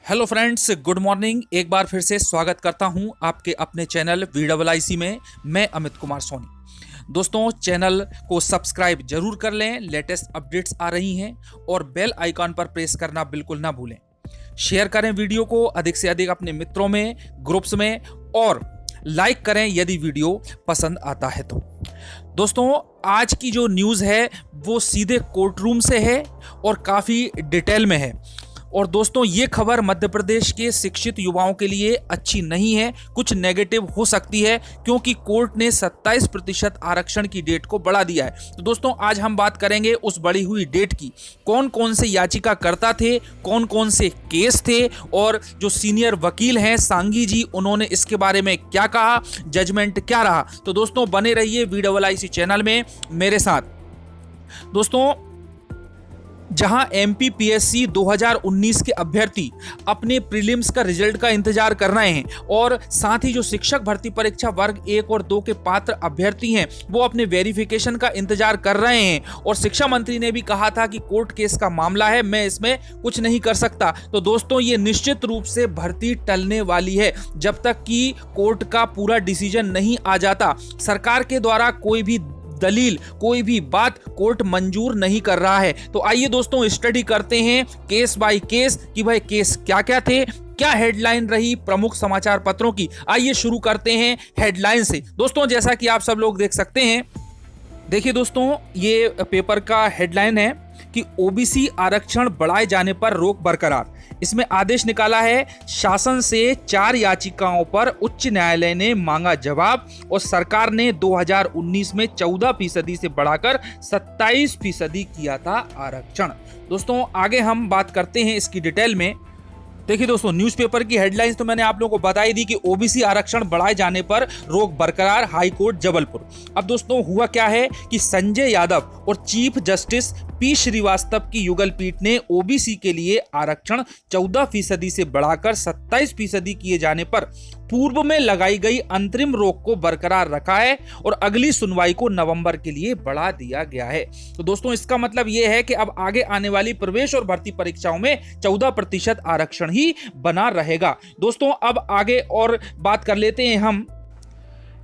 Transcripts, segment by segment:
Hello friends, good morning. एक बार फिर से स्वागत करता हूं आपके अपने चैनल VIIC में। मैं अमित कुमार सोनी। दोस्तों, चैनल को सब्सक्राइब जरूर कर लें, लेटेस्ट अपडेट्स आ रही हैं और बेल आइकॉन पर प्रेस करना बिल्कुल ना भूलें। शेयर करें वीडियो को अधिक से अधिक अपने मित्रों में, ग्रुप्स में, और लाइक करें यदि वीडियो पसंद आता है तो। दोस्तों, आज की जो न्यूज़ है वो सीधे कोर्ट रूम से है और काफ़ी डिटेल में है। और दोस्तों, ये खबर मध्य प्रदेश के शिक्षित युवाओं के लिए अच्छी नहीं है, कुछ नेगेटिव हो सकती है, क्योंकि कोर्ट ने 27% आरक्षण की डेट को बढ़ा दिया है। तो दोस्तों, आज हम बात करेंगे उस बढ़ी हुई डेट की। कौन कौन से याचिकाकर्ता थे, कौन कौन से केस थे, और जो सीनियर वकील हैं सांगी जी, उन्होंने इसके बारे में क्या कहा, जजमेंट क्या रहा। तो दोस्तों, बने रहिए VIIC चैनल में मेरे साथ। दोस्तों, जहां MPPSC 2019 के अभ्यर्थी अपने प्रीलिम्स का रिजल्ट का इंतजार कर रहे हैं, और साथ ही जो शिक्षक भर्ती परीक्षा वर्ग 1 और 2 के पात्र अभ्यर्थी हैं वो अपने वेरिफिकेशन का इंतजार कर रहे हैं, और शिक्षा मंत्री ने भी कहा था कि कोर्ट केस का मामला है, मैं इसमें कुछ नहीं कर सकता। तो दोस्तों, ये निश्चित रूप से भर्ती टलने वाली है जब तक कि कोर्ट का पूरा डिसीजन नहीं आ जाता। सरकार के द्वारा कोई भी दलील, कोई भी बात कोर्ट मंजूर नहीं कर रहा है। तो आइए दोस्तों, स्टडी करते हैं केस बाय केस कि भाई केस क्या क्या थे, क्या हेडलाइन रही प्रमुख समाचार पत्रों की। आइए शुरू करते हैं हेडलाइन से। दोस्तों, जैसा कि आप सब लोग देख सकते हैं, देखिए दोस्तों, ये पेपर का हेडलाइन है कि OBC आरक्षण बढ़ाए जाने पर रोक बरकरार। इसमें आदेश निकाला है, शासन से 4 याचिकाओं पर उच्च न्यायालय ने मांगा जवाब, और सरकार ने 2019 में 14% से बढ़ाकर 27% किया था आरक्षण। दोस्तों, आगे हम बात करते हैं इसकी डिटेल में। देखिए दोस्तों, न्यूज़पेपर की हेडलाइंस तो मैंने आप लोगों को बताई दी कि OBC आरक्षण बढ़ाए जाने पर रोक बरकरार, हाई कोर्ट जबलपुर। अब दोस्तों, हुआ क्या है कि संजय यादव और चीफ जस्टिस P श्रीवास्तव की युगल पीठ ने OBC के लिए आरक्षण 14% से बढ़ाकर 27% किए जाने पर पूर्व में लगाई गई अंतरिम रोक को बरकरार रखा है, और अगली सुनवाई को नवंबर के लिए बढ़ा दिया गया है। तो दोस्तों, इसका मतलब यह है कि अब आगे आने वाली प्रवेश और भर्ती परीक्षाओं में 14% आरक्षण ही बना रहेगा। दोस्तों, अब आगे और बात कर लेते हैं हम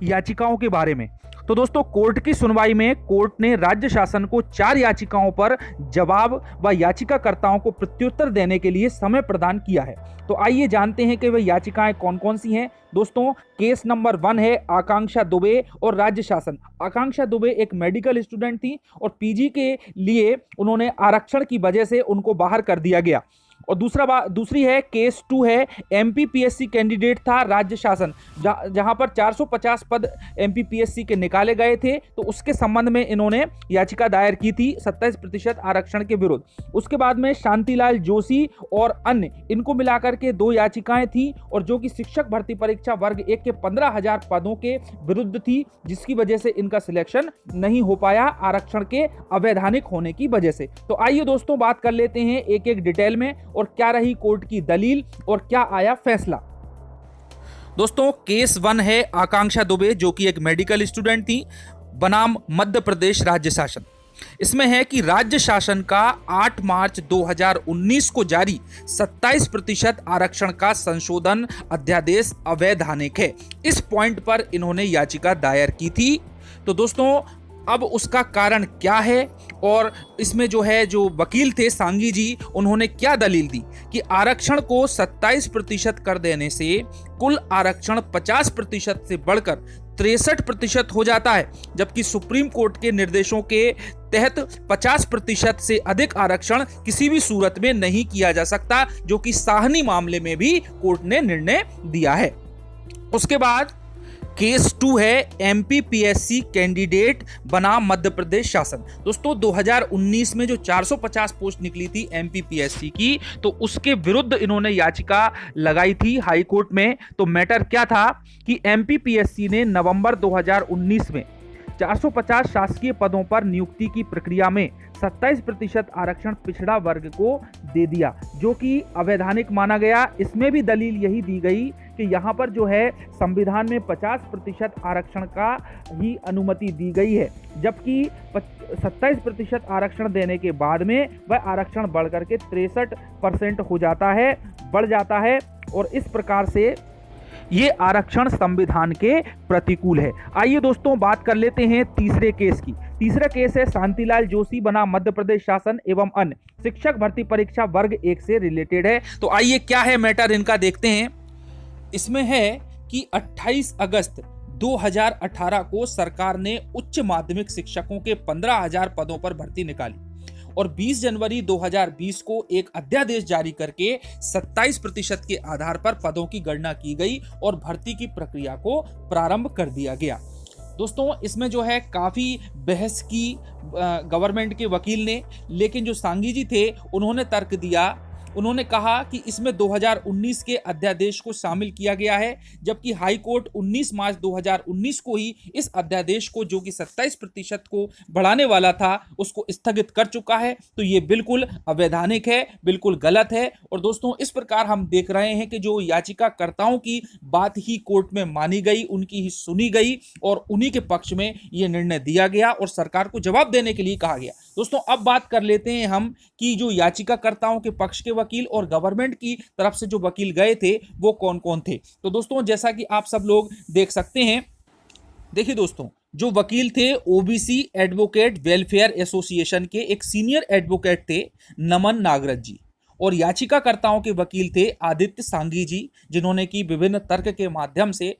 याचिकाओं के बारे में। तो दोस्तों, कोर्ट की सुनवाई में कोर्ट ने राज्य शासन को 4 याचिकाओं पर जवाब व याचिकाकर्ताओं को प्रत्युत्तर देने के लिए समय प्रदान किया है। तो आइए जानते हैं कि वह याचिकाएं कौन कौन सी हैं। दोस्तों, केस नंबर 1 है आकांक्षा दुबे और राज्य शासन। आकांक्षा दुबे एक मेडिकल स्टूडेंट थी और PG के लिए उन्होंने आरक्षण की वजह से उनको बाहर कर दिया गया। और दूसरी है केस 2 है MPPSC कैंडिडेट था राज्य शासन, जहां पर 450 पद MPPSC के निकाले गए थे, तो उसके संबंध में इन्होंने याचिका दायर की थी 27% आरक्षण के विरुद्ध। उसके बाद में शांतिलाल जोशी और अन्य, इनको मिलाकर के 2 याचिकाएं थी, और जो कि शिक्षक भर्ती परीक्षा वर्ग 1 के 15,000 पदों के विरुद्ध थी, जिसकी वजह से इनका सिलेक्शन नहीं हो पाया आरक्षण के अवैधानिक होने की वजह से। तो आइए दोस्तों, बात कर लेते हैं एक एक डिटेल में, और क्या रही कोर्ट की दलील और क्या आया फैसला। दोस्तों, केस 1 है आकांक्षा दुबे, जो कि एक मेडिकल स्टूडेंट थी, बनाम मध्य प्रदेश राज्य शासन। इसमें है कि राज्य शासन का 8 मार्च 2019 को जारी 27% आरक्षण का संशोधन अध्यादेश अवैधानिक है। इस पॉइंट पर इन्होंने याचिका दायर की थी। तो दोस्तों, अब उसका कारण क्या है, और इसमें जो वकील थे सांगी जी, उन्होंने क्या दलील दी कि आरक्षण को 27% कर देने से कुल आरक्षण 50% से बढ़कर 63% हो जाता है, जबकि सुप्रीम कोर्ट के निर्देशों के तहत 50% से अधिक आरक्षण किसी भी सूरत में नहीं किया जा सकता, जो कि साहनी मामले में भी कोर्ट ने निर्णय दिया है। उसके बाद केस 2 है MPPSC कैंडिडेट बनाम मध्य प्रदेश शासन। दोस्तों, 2019 में जो 450 पोस्ट निकली थी MPPSC की, तो उसके विरुद्ध इन्होंने याचिका लगाई थी हाई कोर्ट में। तो मैटर क्या था कि MPPSC ने नवंबर 2019 में 450 शासकीय पदों पर नियुक्ति की प्रक्रिया में 27% आरक्षण पिछड़ा वर्ग को दे दिया, जो कि अवैधानिक माना गया। इसमें भी दलील यही दी गई कि यहाँ पर जो है संविधान में 50% आरक्षण का ही अनुमति दी गई है, जबकि 27% आरक्षण देने के बाद में वह आरक्षण बढ़ करके 63% हो जाता है, बढ़ जाता है। और इस प्रकार से ये आरक्षण संविधान के प्रतिकूल है। आइए दोस्तों बात कर लेते हैं तीसरे केस की। तीसरा केस है शांतिलाल जोशी बना मध्य प्रदेश शासन एवं अन्य शिक्षक भर्ती परीक्षा वर्ग 1 से रिलेटेड है। तो आइए क्या है मैटर इनका देखते हैं। इसमें है कि 28 अगस्त 2018 को सरकार ने उच्च माध्यमिक शिक्षकों के 15,000 पदों पर भर्ती निकाली और 20 जनवरी 2020 को एक अध्यादेश जारी करके 27% के आधार पर पदों की गणना की गई और भर्ती की प्रक्रिया को प्रारंभ कर दिया गया। दोस्तों इसमें जो है काफी बहस की गवर्नमेंट के वकील ने, लेकिन जो सांघी जी थे उन्होंने तर्क दिया। उन्होंने कहा कि इसमें 2019 के अध्यादेश को शामिल किया गया है, जबकि हाई कोर्ट 19 मार्च 2019 को ही इस अध्यादेश को, जो कि 27% को बढ़ाने वाला था, उसको स्थगित कर चुका है। तो ये बिल्कुल अवैधानिक है, बिल्कुल गलत है। और दोस्तों इस प्रकार हम देख रहे हैं कि जो याचिकाकर्ताओं की बात ही कोर्ट में मानी गई, उनकी ही सुनी गई और उन्हीं के पक्ष में ये निर्णय दिया गया और सरकार को जवाब देने के लिए कहा गया। दोस्तों अब बात कर लेते हैं हम कि जो याचिकाकर्ताओं के पक्ष के वकील और गवर्नमेंट की तरफ से जो वकील गए थे वो कौन कौन थे। तो दोस्तों जैसा कि आप सब लोग देख सकते हैं, देखिए दोस्तों जो वकील थे ओबीसी एडवोकेट वेलफेयर एसोसिएशन के एक सीनियर एडवोकेट थे नमन नागरथ जी, और याचिकाकर्ताओं के वकील थे आदित्य सांघी जी, जिन्होंने की विभिन्न तर्क के माध्यम से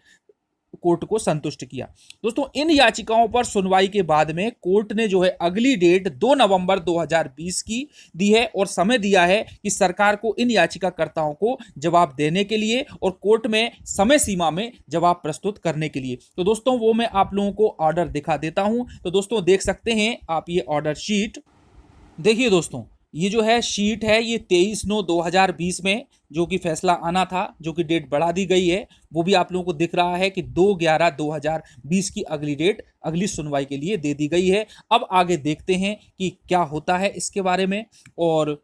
कोर्ट को संतुष्ट किया। दोस्तों इन याचिकाओं पर सुनवाई के बाद में कोर्ट ने जो है अगली डेट 2 नवंबर 2020 की दी है और समय दिया है कि सरकार को इन याचिकाकर्ताओं को जवाब देने के लिए और कोर्ट में समय सीमा में जवाब प्रस्तुत करने के लिए। तो दोस्तों वो मैं आप लोगों को ऑर्डर दिखा देता हूं। तो दोस्तों देख सकते हैं आप ये ऑर्डर शीट। देखिए दोस्तों ये जो है शीट है, ये 23/9/2020 में जो कि फैसला आना था, जो कि डेट बढ़ा दी गई है, वो भी आप लोगों को दिख रहा है कि 2/11/2020 की अगली डेट अगली सुनवाई के लिए दे दी गई है। अब आगे देखते हैं कि क्या होता है इसके बारे में और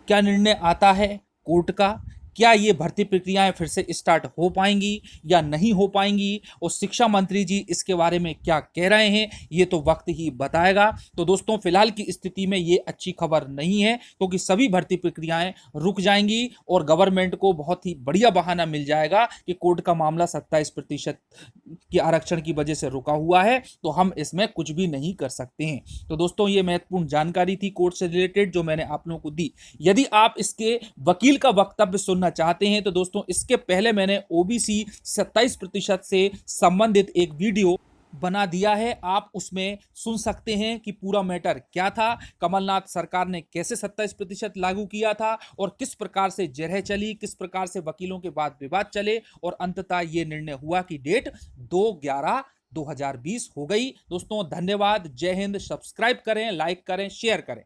क्या निर्णय आता है कोर्ट का। क्या ये भर्ती प्रक्रियाएं फिर से स्टार्ट हो पाएंगी या नहीं हो पाएंगी, और शिक्षा मंत्री जी इसके बारे में क्या कह रहे हैं, ये तो वक्त ही बताएगा। तो दोस्तों फिलहाल की स्थिति में ये अच्छी खबर नहीं है, क्योंकि सभी भर्ती प्रक्रियाएं रुक जाएंगी और गवर्नमेंट को बहुत ही बढ़िया बहाना मिल जाएगा कि कोर्ट का मामला 27% के आरक्षण की वजह से रुका हुआ है, तो हम इसमें कुछ भी नहीं कर सकते हैं। तो दोस्तों ये महत्वपूर्ण जानकारी थी कोर्ट से रिलेटेड जो मैंने आप लोगों को दी। यदि आप इसके वकील का वक्तव्य सुनना चाहते हैं तो दोस्तों इसके पहले मैंने ओबीसी 27% से संबंधित एक वीडियो बना दिया है, आप उसमें सुन सकते हैं कि पूरा मैटर क्या था, कमलनाथ सरकार ने कैसे 27% लागू किया था और किस प्रकार से जरह चली, किस प्रकार से वकीलों के बाद विवाद चले और अंततः ये निर्णय हुआ कि डेट 2/11/2020 हो गई। दोस्तों धन्यवाद, जय हिंद। सब्सक्राइब करें, लाइक करें, शेयर करें।